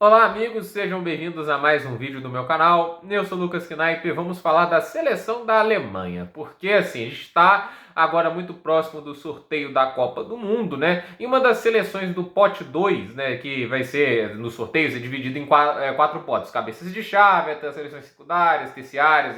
Olá amigos, sejam bem-vindos a mais um vídeo do meu canal. Eu sou o Lucas Knaip e vamos falar da seleção da Alemanha, porque assim, a gente está agora muito próximo do sorteio da Copa do Mundo, né? E uma das seleções do pote 2, né, que vai ser no sorteio, dividido em quatro potes, cabeças de chave, até as seleções secundárias, terciárias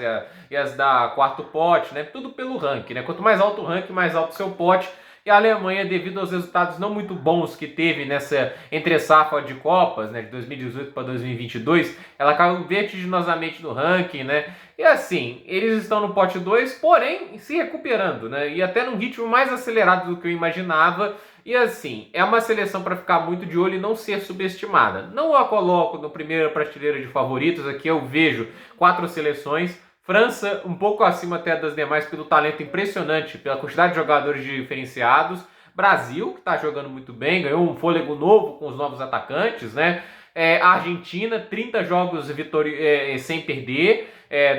e as da quarto pote, né? Tudo pelo ranking, né? Quanto mais alto o ranking, mais alto o seu pote. E a Alemanha, devido aos resultados não muito bons que teve nessa entre-safra de Copas, né, de 2018 para 2022, ela caiu vertiginosamente no ranking, né? E assim, eles estão no pote 2, porém se recuperando, né? E até num ritmo mais acelerado do que eu imaginava. E assim, é uma seleção para ficar muito de olho e não ser subestimada. Não a coloco no primeiro prateleira de favoritos, aqui eu vejo quatro seleções. França, um pouco acima até das demais pelo talento impressionante, pela quantidade de jogadores diferenciados. Brasil, que está jogando muito bem, ganhou um fôlego novo com os novos atacantes, né? A Argentina, 30 jogos sem perder.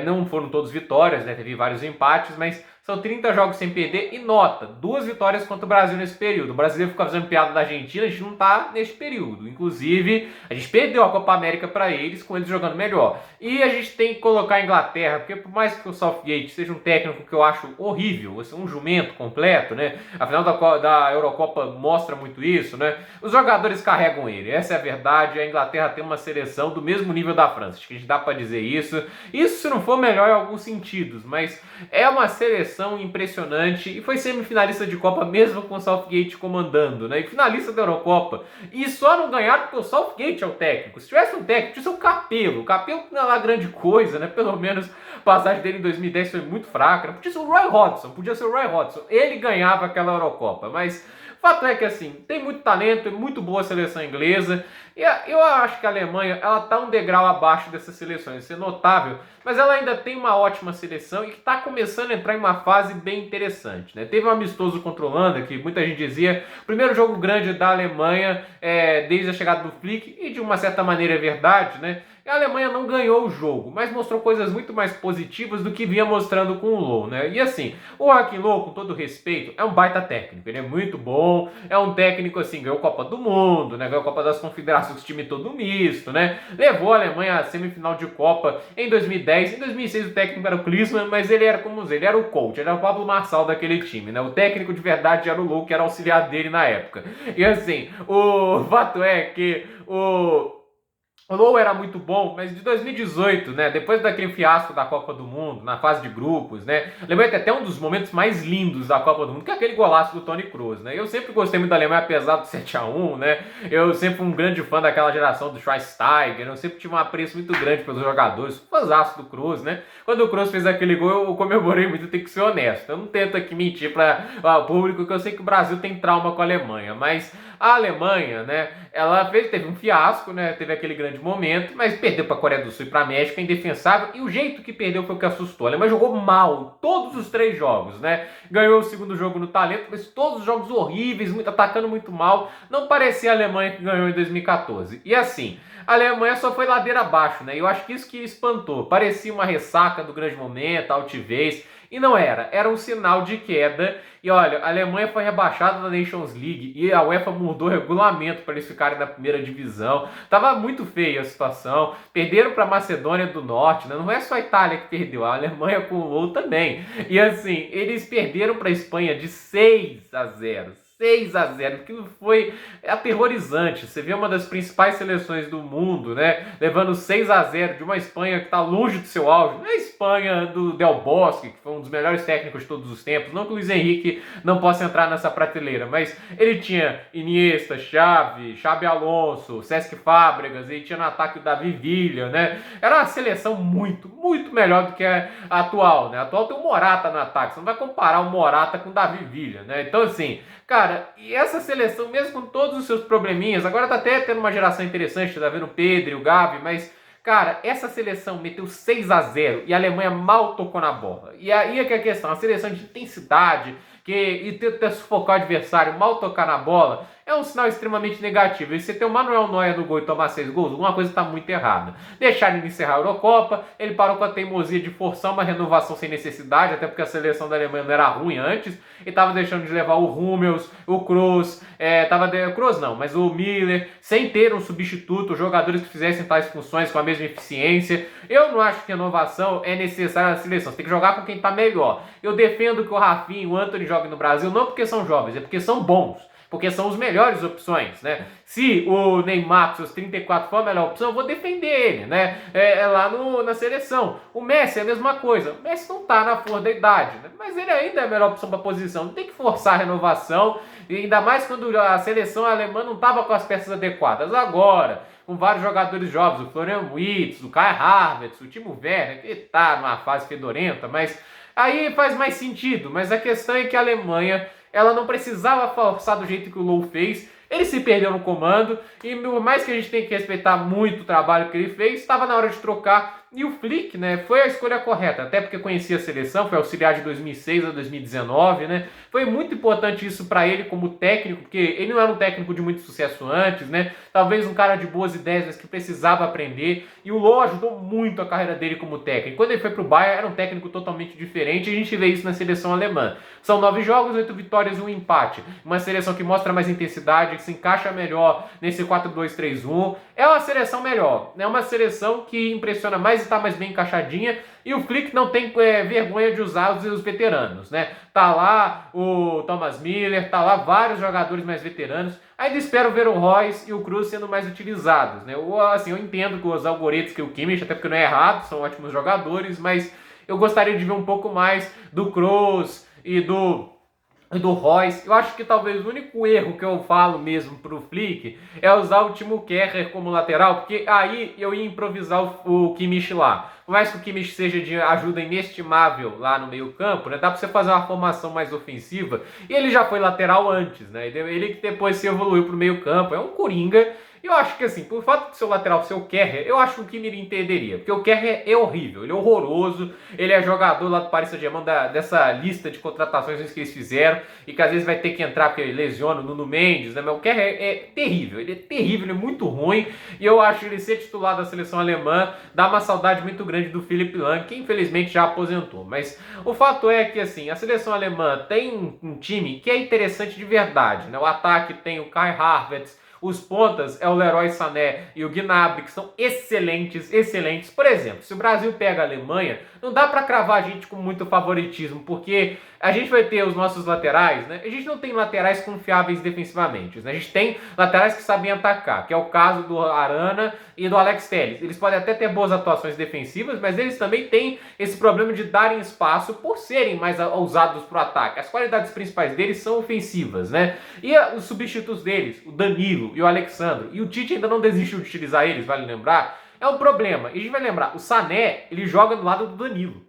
Não foram todos vitórias, né? Teve vários empates, mas são 30 jogos sem perder e nota, 2 vitórias contra o Brasil nesse período. O brasileiro fica fazendo piada da Argentina, a gente não tá nesse período. Inclusive, a gente perdeu a Copa América para eles, com eles jogando melhor. E a gente tem que colocar a Inglaterra, porque por mais que o Southgate seja um técnico que eu acho horrível, um jumento completo, né? A final da Eurocopa mostra muito isso, né? Os jogadores carregam ele, essa é a verdade. A Inglaterra tem uma seleção do mesmo nível da França, acho que a gente dá para dizer isso. Isso se não for melhor em alguns sentidos, mas é uma seleção impressionante e foi semifinalista de Copa mesmo com o Southgate comandando, né? E finalista da Eurocopa. E só não ganharam porque o Southgate é o técnico. Se tivesse um técnico, tinha o Capello. O Capello não é lá grande coisa, né? Pelo menos a passagem dele em 2010 foi muito fraca. Podia ser o Roy Hodgson, podia ser o Roy Hodgson. Ele ganhava aquela Eurocopa, mas fato é que assim, tem muito talento, é muito boa a seleção inglesa. E eu acho que a Alemanha, ela tá um degrau abaixo dessas seleções, isso é notável, mas ela ainda tem uma ótima seleção e que está começando a entrar em uma fase bem interessante, né? Teve um amistoso contra a Holanda, que muita gente dizia, o primeiro jogo grande da Alemanha desde a chegada do Flick, e de uma certa maneira é verdade, né? A Alemanha não ganhou o jogo, mas mostrou coisas muito mais positivas do que vinha mostrando com o Löw, né? E assim, o Joachim Löw, com todo respeito, é um baita técnico. Ele é muito bom, é um técnico assim, ganhou Copa do Mundo, né? Ganhou Copa das Confederações, time todo misto, né? Levou a Alemanha à semifinal de Copa em 2010. Em 2006 o técnico era o Klinsmann, mas ele era como dizer, ele era o coach, ele era o Pablo Marçal daquele time, né? O técnico de verdade era o Löw, que era auxiliar dele na época. E assim, o fato é que o Löw era muito bom, mas de 2018, né, depois daquele fiasco da Copa do Mundo, na fase de grupos, né, lembrei até um dos momentos mais lindos da Copa do Mundo, que é aquele golaço do Toni Kroos, né, eu sempre gostei muito da Alemanha, apesar do 7-1, né, eu sempre fui um grande fã daquela geração do Schweinsteiger, eu sempre tive um apreço muito grande pelos jogadores, fãzaço do Kroos, né, quando o Kroos fez aquele gol, eu comemorei muito, eu tenho que ser honesto, eu não tento aqui mentir para o público, que eu sei que o Brasil tem trauma com a Alemanha, mas a Alemanha, né, teve um fiasco, né, teve aquele grande momento, mas perdeu para a Coreia do Sul e para a México, é indefensável, e o jeito que perdeu foi o que assustou. A Alemanha jogou mal todos os 3 jogos, né? Ganhou o segundo jogo no talento, mas todos os jogos horríveis, atacando muito mal. Não parecia a Alemanha que ganhou em 2014. E assim, a Alemanha só foi ladeira abaixo, né? E eu acho que isso que espantou. Parecia uma ressaca do grande momento, altivez. E não era, era um sinal de queda. E olha, a Alemanha foi rebaixada da Nations League e a UEFA mudou o regulamento para eles ficarem na primeira divisão. Tava muito feia a situação. Perderam para a Macedônia do Norte, né? Não é só a Itália que perdeu, a Alemanha com o Löw também. E assim, eles perderam para a Espanha de 6-0. 6-0, que foi aterrorizante. Você vê uma das principais seleções do mundo, né, levando 6-0 de uma Espanha que está longe do seu auge. Não é a Espanha do Del Bosque, que foi um dos melhores técnicos de todos os tempos. Não que o Luiz Henrique não possa entrar nessa prateleira, mas ele tinha Iniesta, Xavi Alonso, Cesc Fábregas, ele tinha no ataque o Davi Villa, né? Era uma seleção muito, muito melhor do que a atual, né? A atual tem o Morata no ataque, você não vai comparar o Morata com o Davi Villa, né? Então assim, cara, e essa seleção, mesmo com todos os seus probleminhas, agora tá até tendo uma geração interessante, tá vendo o Pedro e o Gavi, mas, cara, essa seleção meteu 6-0 e a Alemanha mal tocou na bola. E aí é que é a questão, a seleção de intensidade, e tentar sufocar o adversário, mal tocar na bola, é um sinal extremamente negativo. E você ter o Manuel Neuer no gol e tomar 6 gols, alguma coisa está muito errada. Deixaram ele encerrar a Eurocopa, ele parou com a teimosia de forçar uma renovação sem necessidade, até porque a seleção da Alemanha não era ruim antes, e estava deixando de levar o Hummels, o Kroos, Kroos não, mas o Miller, sem ter um substituto, jogadores que fizessem tais funções com a mesma eficiência. Eu não acho que renovação é necessária na seleção, você tem que jogar com quem está melhor. Eu defendo que o Rafinha e o Antony joguem no Brasil, não porque são jovens, é porque são bons. Porque são as melhores opções, né? Se o Neymar, com seus 34, for a melhor opção, eu vou defender ele, né? Lá na seleção. O Messi é a mesma coisa. O Messi não tá na flor da idade, né? Mas ele ainda é a melhor opção para a posição. Não tem que forçar a renovação, e ainda mais quando a seleção alemã não tava com as peças adequadas. Agora, com vários jogadores jovens, o Florian Wirtz, o Kai Havertz, o Timo Werner, que tá numa fase fedorenta, mas aí faz mais sentido. Mas a questão é que a Alemanha, ela não precisava forçar do jeito que o Low fez. Ele se perdeu no comando e, por mais que a gente tenha que respeitar muito o trabalho que ele fez, estava na hora de trocar. E o Flick, né, foi a escolha correta, até porque conhecia a seleção, foi auxiliar de 2006 a 2019, né? Foi muito importante isso para ele como técnico, porque ele não era um técnico de muito sucesso antes, né? Talvez um cara de boas ideias, mas que precisava aprender. E o Low ajudou muito a carreira dele como técnico. Quando ele foi pro Bayern, era um técnico totalmente diferente, e a gente vê isso na seleção alemã. São 9 jogos, 8 vitórias e 1 empate. Uma seleção que mostra mais intensidade, que se encaixa melhor nesse 4-2-3-1. É uma seleção melhor, é uma seleção que impressiona mais e está mais bem encaixadinha. E o Flick não tem vergonha de usar os veteranos, né? Tá lá o Thomas Müller, tá lá vários jogadores mais veteranos. Ainda espero ver o Royce e o Kroos sendo mais utilizados, né? Eu entendo que usar o Goretzka e o Kimmich, até porque não é errado, são ótimos jogadores, mas eu gostaria de ver um pouco mais do Kroos e do Royce. Eu acho que talvez o único erro que eu falo mesmo pro Flick é usar o Timo Werner como lateral, porque aí eu ia improvisar o Kimmich lá. Por mais que o Kimmich seja de ajuda inestimável lá no meio campo, né, dá pra você fazer uma formação mais ofensiva, e ele já foi lateral antes, né? Ele que depois se evoluiu pro meio campo, é um coringa. Eu acho que assim, por fato de ser o lateral ser o Kerrer, eu acho que o Kimmich entenderia. Porque o Kerrer é horrível, ele é horroroso, ele é jogador lá do Paris Saint-Germain dessa lista de contratações que eles fizeram, e que às vezes vai ter que entrar porque ele lesiona o Nuno Mendes, né? Mas o Kerrer é terrível, ele é muito ruim, e eu acho ele ser titular da seleção alemã dá uma saudade muito grande do Philipp Lahm, que infelizmente já aposentou. Mas o fato é que assim, a seleção alemã tem um time que é interessante de verdade, né? O ataque tem o Kai Havertz, os pontas é o Leroy Sané e o Gnabry, que são excelentes. Por exemplo, se o Brasil pega a Alemanha, não dá para cravar a gente com muito favoritismo, porque a gente vai ter os nossos laterais, né? A gente não tem laterais confiáveis defensivamente, né? A gente tem laterais que sabem atacar, que é o caso do Arana e do Alex Telles. Eles podem até ter boas atuações defensivas, mas eles também têm esse problema de darem espaço por serem mais ousados para o ataque. As qualidades principais deles são ofensivas, né? E os substitutos deles, o Danilo e o Alexandre, e o Tite ainda não desistiu de utilizar eles, vale lembrar, é um problema. E a gente vai lembrar, o Sané, ele joga do lado do Danilo.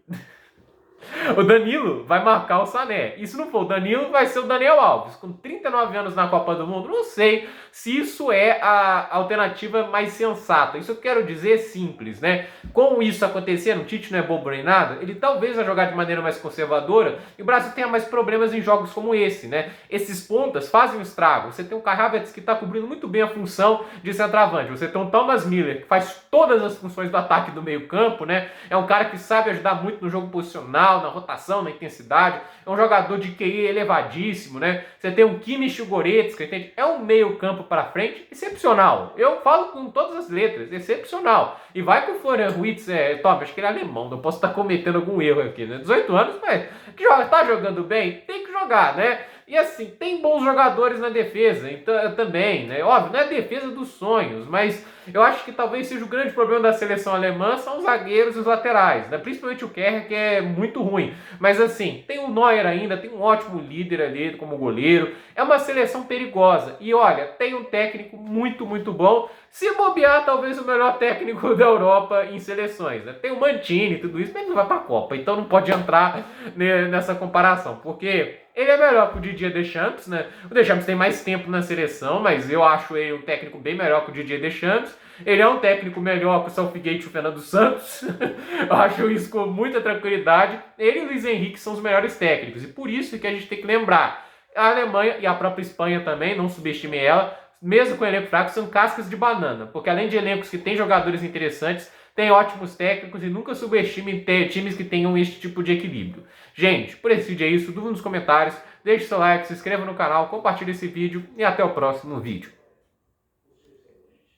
O Danilo vai marcar o Sané. E se não for o Danilo, vai ser o Daniel Alves. Com 39 anos na Copa do Mundo, não sei se isso é a alternativa mais sensata. Isso eu quero dizer simples, né? Com isso acontecendo, o Tite não é bobo nem nada, ele talvez vai jogar de maneira mais conservadora e o Brasil tenha mais problemas em jogos como esse, né? Esses pontas fazem um estrago. Você tem o Kai Havertz que está cobrindo muito bem a função de centroavante. Você tem o Thomas Müller, que faz todas as funções do ataque do meio campo, né? É um cara que sabe ajudar muito no jogo posicional, na rotação, na intensidade. É um jogador de QI elevadíssimo, né? Você tem um Kimmich e o Goretzka, entende? É um meio campo para frente excepcional. Eu falo com todas as letras, excepcional. E vai com o Florian Wirtz, acho que ele é alemão, não posso estar cometendo algum erro aqui, né? 18 anos, mas tá jogando bem? Tem que jogar, né? E assim, tem bons jogadores na defesa, então, também, né? Óbvio, não é a defesa dos sonhos, mas eu acho que talvez seja o grande problema da seleção alemã são os zagueiros e os laterais, né? Principalmente o Kerr, que é muito ruim. Mas assim, tem o Neuer ainda, tem um ótimo líder ali como goleiro. É uma seleção perigosa. E olha, tem um técnico muito, muito bom. Se bobear, talvez o melhor técnico da Europa em seleções, né? Tem o Mancini e tudo isso, mas ele não vai para a Copa, então não pode entrar nessa comparação, porque ele é melhor que o Didier Deschamps, né? O Deschamps tem mais tempo na seleção, mas eu acho ele um técnico bem melhor que o Didier Deschamps. Ele é um técnico melhor que o Southgate e o Fernando Santos. Eu acho isso com muita tranquilidade. Ele e o Luiz Henrique são os melhores técnicos. E por isso que a gente tem que lembrar. a Alemanha e a própria Espanha também, não subestime ela, mesmo com elenco fraco, são cascas de banana, porque além de elencos que têm jogadores interessantes, tem ótimos técnicos e nunca subestime ter times que tenham este tipo de equilíbrio. Gente, por esse vídeo é isso, dúvida nos comentários, deixe seu like, se inscreva no canal, compartilhe esse vídeo e até o próximo vídeo.